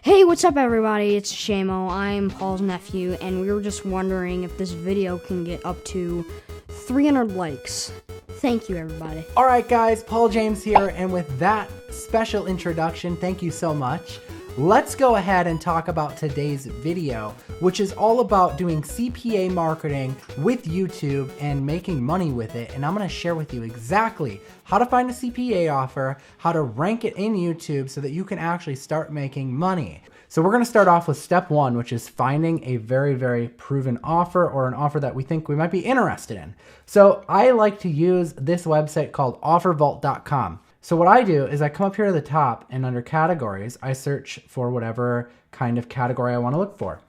Hey, what's up everybody? It's Shamo. I'm Paul's nephew, and we were just wondering if this video can get up to 300 likes. Thank you, everybody. Alright guys, Paul James here, and with that special introduction, thank you so much. Let's go ahead and talk about today's video, which is all about doing CPA marketing with YouTube and making money with it. And I'm going to share with you exactly how to find a CPA offer, how to rank it in YouTube so that you can actually start making money. So we're going to start off with step one, which is finding a very, very proven offer or an offer that we think we might be interested in. So I like to use this website called offervault.com. So what I do is I come up here to the top, and under categories, I search for whatever kind of category I want to look for.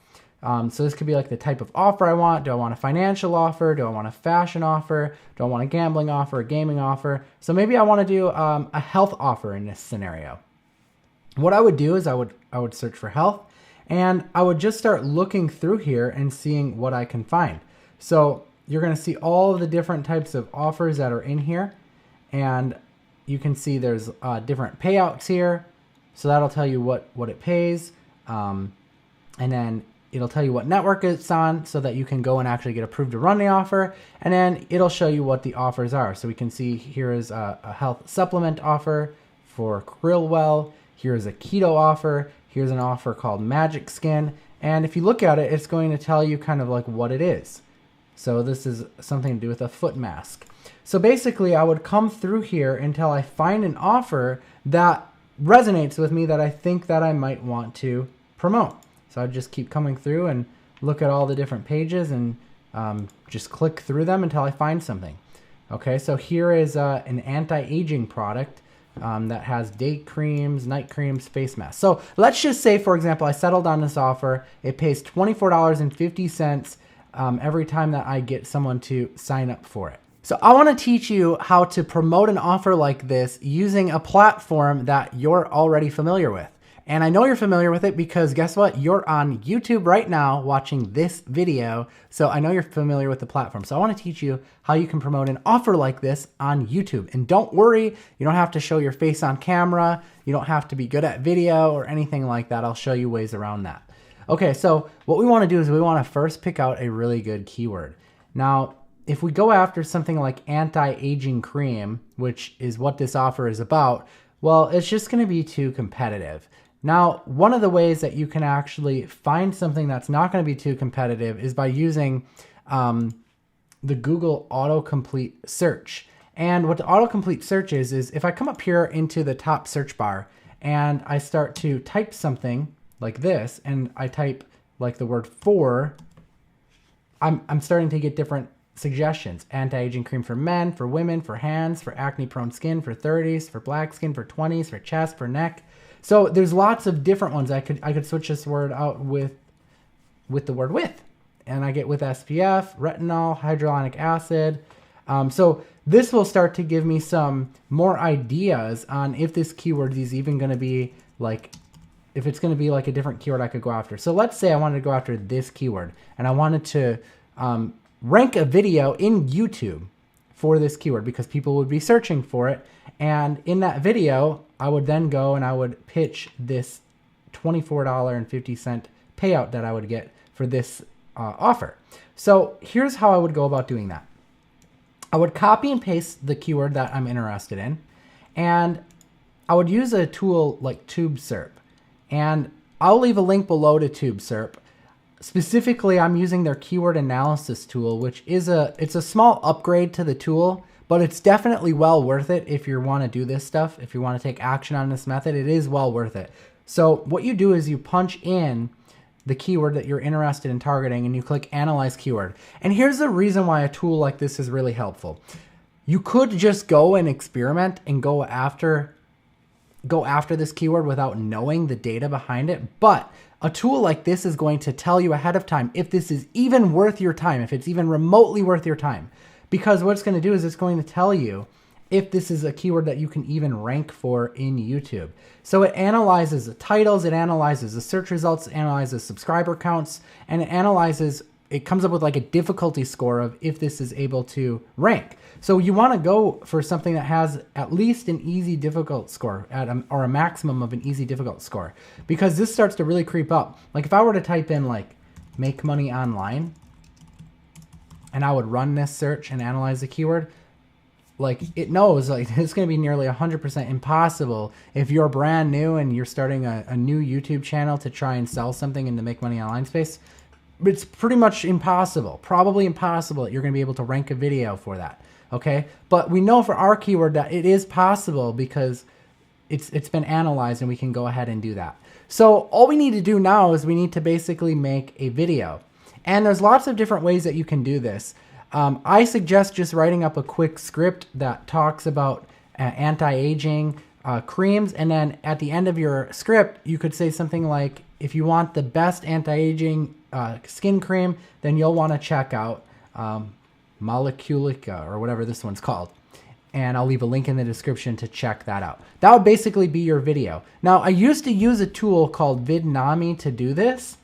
So this could be like the type of offer I want. Do I want a financial offer? Do I want a fashion offer? Do I want a gambling offer, a gaming offer? So maybe I want to do a health offer in this scenario. What I would do is I would search for health, and I would just start looking through here and seeing what I can find. So you're going to see all of the different types of offers that are in here, and you can see there's different payouts here. So that'll tell you what it pays. And then it'll tell you what network it's on so that you can go and actually get approved to run the offer. And then it'll show you what the offers are. So we can see here is a health supplement offer for Krillwell. Here's a keto offer. Here's an offer called Magic Skin. And if you look at it, it's going to tell you kind of like what it is. So this is something to do with a foot mask. So basically I would come through here until I find an offer that resonates with me that I think that I might want to promote. So I'd just keep coming through and look at all the different pages and just click through them until I find something. Okay, so here is an anti-aging product that has day creams, night creams, face masks. So let's just say, for example, I settled on this offer. It pays $24.50 every time that I get someone to sign up for it. So I want to teach you how to promote an offer like this using a platform that you're already familiar with. And I know you're familiar with it because guess what? You're on YouTube right now watching this video. So I know you're familiar with the platform. So I want to teach you how you can promote an offer like this on YouTube. And don't worry, you don't have to show your face on camera. You don't have to be good at video or anything like that. I'll show you ways around that. Okay, so what we want to do is we want to first pick out a really good keyword. Now, if we go after something like anti-aging cream, which is what this offer is about, well, it's just going to be too competitive. Now, one of the ways that you can actually find something that's not going to be too competitive is by using the Google autocomplete search. And what the autocomplete search is if I come up here into the top search bar and I start to type something like this, and I type like the word for, I'm starting to get different suggestions. Anti-aging cream for men, for women, for hands, for acne-prone skin, for 30s, for black skin, for 20s, for chest, for neck. So there's lots of different ones. I could switch this word out with the word with, and I get with SPF, retinol, hyaluronic acid. So this will start to give me some more ideas on if this keyword is even going to be like, if it's going to be like a different keyword I could go after. So let's say I wanted to go after this keyword, and I wanted to rank a video in YouTube for this keyword because people would be searching for it. And in that video, I would then go and I would pitch this $24.50 payout that I would get for this offer. So here's how I would go about doing that. I would copy and paste the keyword that I'm interested in, and I would use a tool like TubeSerp. And I'll leave a link below to TubeSerp. Specifically, I'm using their keyword analysis tool, which is it's a small upgrade to the tool, but it's definitely well worth it if you want to do this stuff. If you want to take action on this method, it is well worth it. So what you do is you punch in the keyword that you're interested in targeting and you click Analyze Keyword. And here's the reason why a tool like this is really helpful. You could just go and experiment and go after this keyword without knowing the data behind it, but a tool like this is going to tell you ahead of time if this is even worth your time, if it's even remotely worth your time. Because what it's going to do is it's going to tell you if this is a keyword that you can even rank for in YouTube. So it analyzes the titles, it analyzes the search results, it analyzes subscriber counts, and it analyzes it comes up with like a difficulty score of if this is able to rank. So you want to go for something that has at least an easy difficult score or a maximum of an easy difficult score, because this starts to really creep up. Like if I were to type in like make money online and I would run this search and analyze the keyword, like it knows like it's going to be nearly 100% impossible if you're brand new and you're starting a new YouTube channel to try and sell something in the make money online space. It's pretty much impossible, probably impossible that you're going to be able to rank a video for that. Okay. But we know for our keyword that it is possible because it's been analyzed and we can go ahead and do that. So all we need to do now is we need to basically make a video, and there's lots of different ways that you can do this. I suggest just writing up a quick script that talks about anti-aging creams, and then at the end of your script, you could say something like, if you want the best anti-aging skin cream, then you'll want to check out Moleculica or whatever this one's called. And I'll leave a link in the description to check that out. That would basically be your video. Now, I used to use a tool called Vidnami to do this,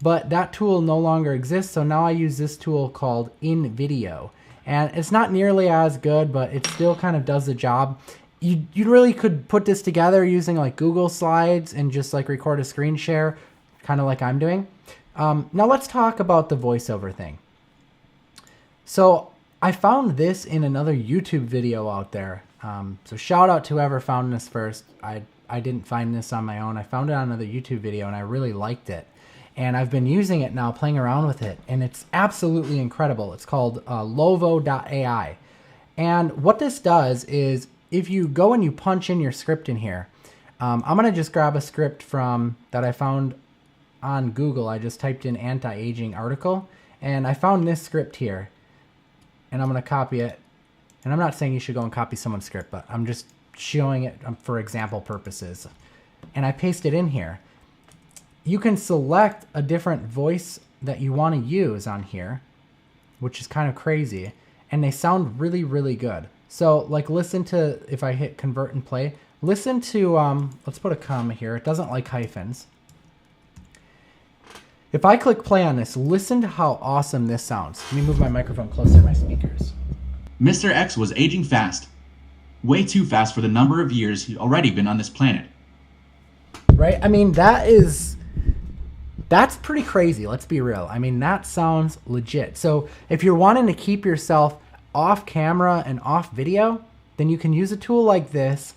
but that tool no longer exists. So now I use this tool called InVideo, and it's not nearly as good, but it still kind of does the job. You really could put this together using like Google Slides and just like record a screen share, kind of like I'm doing. Now let's talk about the voiceover thing. So I found this in another YouTube video out there. So shout out to whoever found this first. I didn't find this on my own. I found it on another YouTube video and I really liked it. And I've been using it now, playing around with it, and it's absolutely incredible. It's called Lovo.ai. And what this does is if you go and you punch in your script in here, I'm going to just grab a script that I found on Google. I just typed in anti-aging article, and I found this script here, and I'm going to copy it. And I'm not saying you should go and copy someone's script, but I'm just showing it for example purposes. And I paste it in here. You can select a different voice that you want to use on here, which is kind of crazy, and they sound really, really good. So like listen to, if I hit convert and play, listen to, let's put a comma here. It doesn't like hyphens. If I click play on this, listen to how awesome this sounds. Let me move my microphone closer to my speakers. Mr. X was aging fast. Way too fast for the number of years he'd already been on this planet. Right? I mean, that's pretty crazy. Let's be real. I mean, that sounds legit. So if you're wanting to keep yourself off camera and off video, then you can use a tool like this.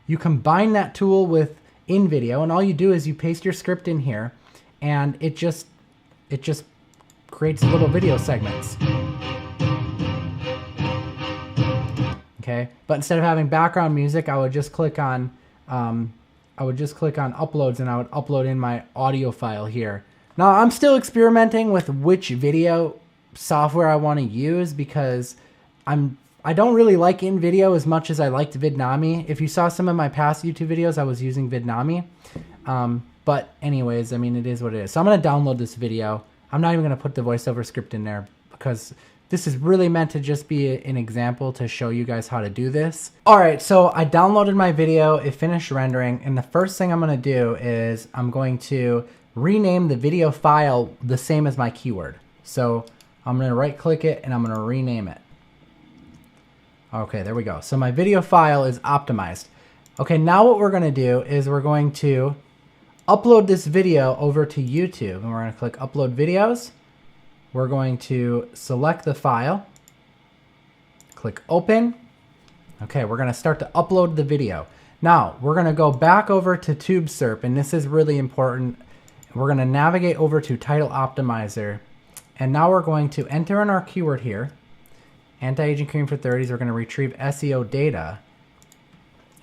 You combine that tool with InVideo, and all you do is you paste your script in here, and it just creates little video segments. Okay, but instead of having background music, I would just click on uploads, and I would upload in my audio file here. Now I'm still experimenting with which video software I want to use, because I don't really like InVideo as much as I liked Vidnami. If you saw some of my past YouTube videos, I was using Vidnami. But anyways, I mean, it is what it is. So I'm going to download this video. I'm not even going to put the voiceover script in there because this is really meant to just be an example to show you guys how to do this. All right, so I downloaded my video, it finished rendering, and the first thing I'm gonna do is I'm going to rename the video file the same as my keyword. So I'm gonna right click it and I'm gonna rename it. Okay, there we go. So my video file is optimized. Okay, now what we're gonna do is we're going to upload this video over to YouTube, and we're gonna click upload videos. We're going to select the file, click open. Okay, we're gonna start to upload the video. Now, we're gonna go back over to TubeSerp, and this is really important. We're gonna navigate over to Title Optimizer, and now we're going to enter in our keyword here, anti-aging cream for 30s. We're gonna retrieve SEO data,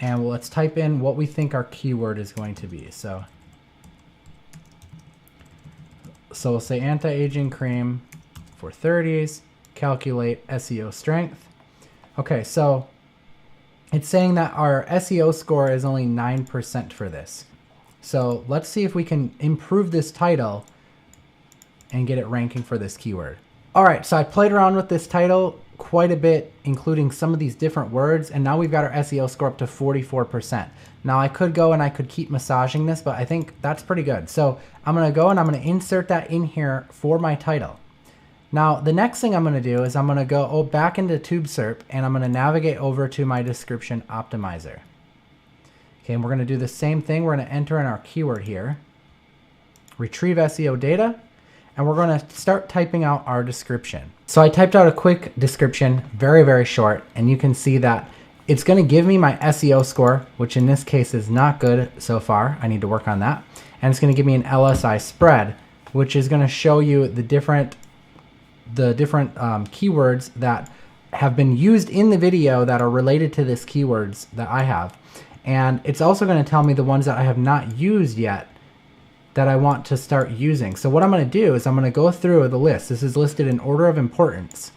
and let's type in what we think our keyword is going to be. So we'll say anti-aging cream for 30s, calculate SEO strength. Okay, so it's saying that our SEO score is only 9% for this. So let's see if we can improve this title and get it ranking for this keyword. All right, so I played around with this title quite a bit, including some of these different words, and now we've got our SEO score up to 44%. Now I could go and I could keep massaging this, but I think that's pretty good. So I'm gonna go and I'm gonna insert that in here for my title. Now, the next thing I'm going to do is I'm going to go back into TubeSerp and I'm going to navigate over to my Description Optimizer. Okay, and we're going to do the same thing. We're going to enter in our keyword here, retrieve SEO data, and we're going to start typing out our description. So I typed out a quick description, very, very short, and you can see that it's going to give me my SEO score, which in this case is not good so far. I need to work on that. And it's going to give me an LSI spread, which is going to show you the different keywords that have been used in the video that are related to this keywords that I have. And it's also going to tell me the ones that I have not used yet that I want to start using. So what I'm going to do is I'm going to go through the list. This is listed in order of importance.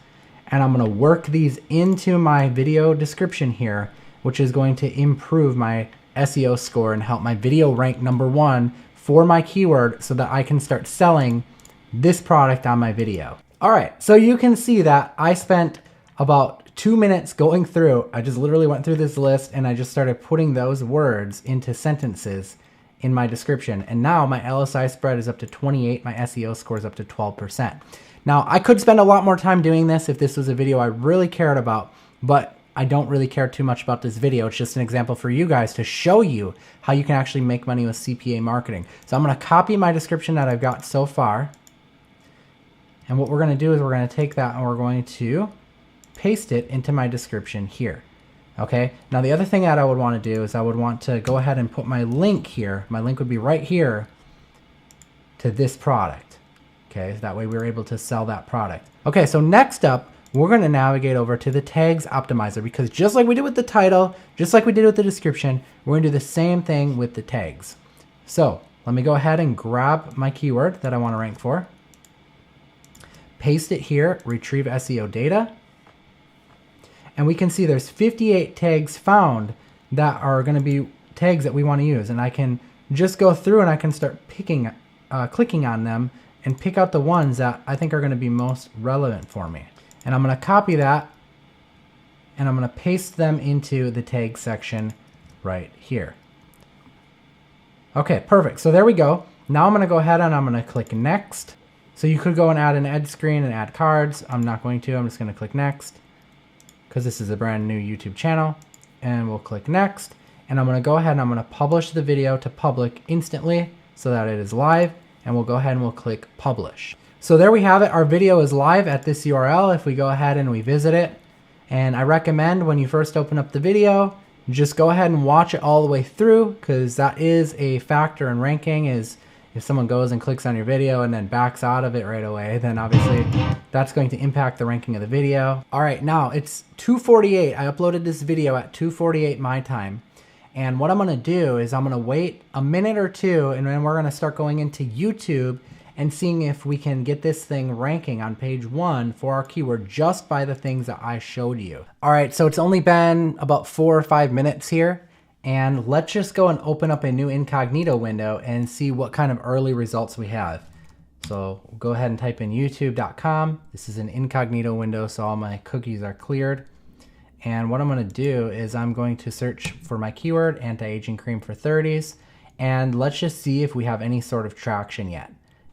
And I'm going to work these into my video description here, which is going to improve my SEO score and help my video rank #1 for my keyword so that I can start selling this product on my video. All right, so you can see that I spent about 2 minutes going through. I just literally went through this list and I just started putting those words into sentences in my description. And now my LSI spread is up to 28. My SEO score is up to 12%. Now, I could spend a lot more time doing this if this was a video I really cared about, but I don't really care too much about this video. It's just an example for you guys to show you how you can actually make money with CPA marketing. So I'm going to copy my description that I've got so far. And what we're going to do is we're going to take that and we're going to paste it into my description here. Okay. Now, the other thing that I would want to do is I would want to go ahead and put my link here. My link would be right here to this product. Okay, that way we're able to sell that product. Okay, so next up, we're going to navigate over to the Tags Optimizer, because just like we did with the title, just like we did with the description, we're going to do the same thing with the tags. So let me go ahead and grab my keyword that I want to rank for, paste it here, retrieve SEO data, and we can see there's 58 tags found that are going to be tags that we want to use. And I can just go through and I can start clicking on them and pick out the ones that I think are going to be most relevant for me. And I'm going to copy that and I'm going to paste them into the tag section right here. Okay, perfect. So there we go. Now I'm going to go ahead and I'm going to click next. So you could go and add an ad screen and add cards. I'm not going to. I'm just going to click next because this is a brand new YouTube channel. And we'll click next. And I'm going to go ahead and I'm going to publish the video to public instantly so that it is live. And we'll go ahead and we'll click publish. So there we have it. Our video is live at this URL if we go ahead and we visit it. And I recommend when you first open up the video, just go ahead and watch it all the way through, because that is a factor in ranking. Is if someone goes and clicks on your video and then backs out of it right away, then obviously that's going to impact the ranking of the video. All right, now it's 2:48. I uploaded this video at 2:48 my time. And what I'm going to do is I'm going to wait a minute or two, and then we're going to start going into YouTube and seeing if we can get this thing ranking on page 1 for our keyword just by the things that I showed you. All right, so it's only been about 4 or 5 minutes here, and let's just go and open up a new incognito window and see what kind of early results we have. So go ahead and type in youtube.com. This is an incognito window, so all my cookies are cleared. And what I'm going to do is I'm going to search for my keyword, anti-aging cream for 30s, and let's just see if we have any sort of traction yet.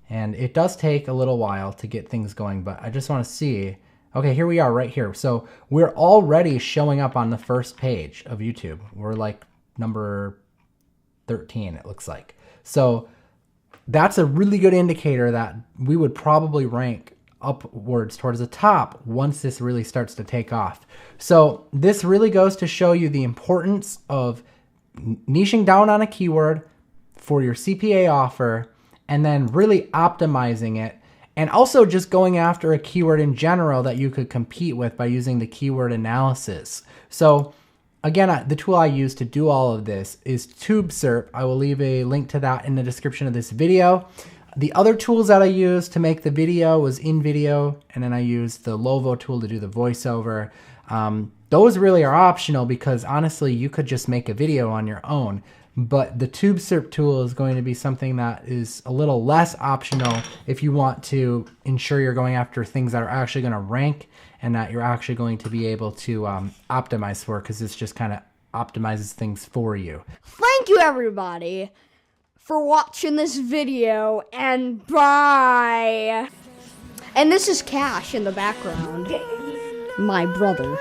And it does take a little while to get things going, but I just want to see. Okay, here we are right here. So we're already showing up on the first page of YouTube. We're like number 13, it looks like. So that's a really good indicator that we would probably rank upwards towards the top once this really starts to take off. So this really goes to show you the importance of niching down on a keyword for your CPA offer and then really optimizing it, and also just going after a keyword in general that you could compete with by using the keyword analysis. So again, the tool I use to do all of this is TubeSerp. I will leave a link to that in the description of this video. The other tools that I used to make the video was InVideo, and then I used the Lovo tool to do the voiceover. Those really are optional because honestly, you could just make a video on your own. But the TubeSerp tool is going to be something that is a little less optional if you want to ensure you're going after things that are actually going to rank and that you're actually going to be able to optimize for, because this just kind of optimizes things for you. Thank you, everybody, for watching this video, and bye. And this is Cash in the background. My brother.